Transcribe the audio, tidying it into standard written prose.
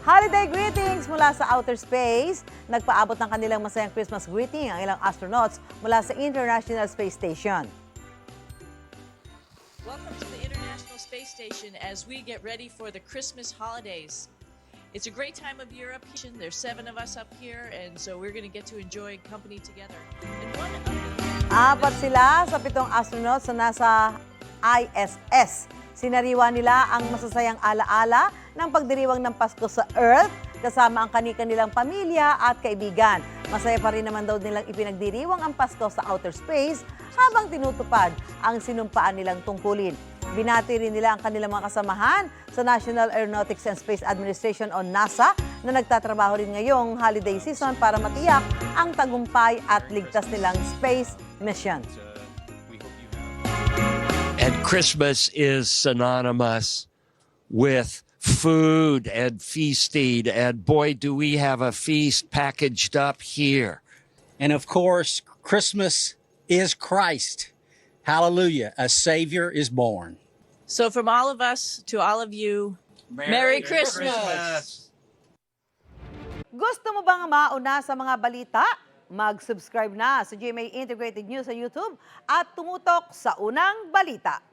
Holiday greetings mula sa outer space. Nagpaabot ng kanilang masayang Christmas greeting ang ilang astronauts mula sa International Space Station. Welcome to the International Space Station as we get ready for the Christmas holidays. It's a great time of year up here. There's 7 of us up here, and so we're going to get to enjoy company together. And one of the... Apat sila sa 7 astronauts na nasa ISS. Sinariwa nila ang masasayang alaala ng pagdiriwang ng Pasko sa Earth kasama ang kani-kanilang pamilya at kaibigan. Masaya pa rin naman daw nilang ipinagdiriwang ang Pasko sa outer space habang tinutupad ang sinumpaan nilang tungkulin. Binati rin nila ang kanilang mga kasamahan sa National Aeronautics and Space Administration o NASA na nagtatrabaho rin ngayong holiday season para matiyak ang tagumpay at ligtas nilang space mission. And Christmas is synonymous with food and feasting. And boy, do we have a feast packaged up here. And of course, Christmas is Christ. Hallelujah. A Savior is born. So from all of us to all of you, Merry Christmas! Gusto mo bang mauna sa mga balita? Mag-subscribe na sa GMA Integrated News sa YouTube at tumutok sa unang balita.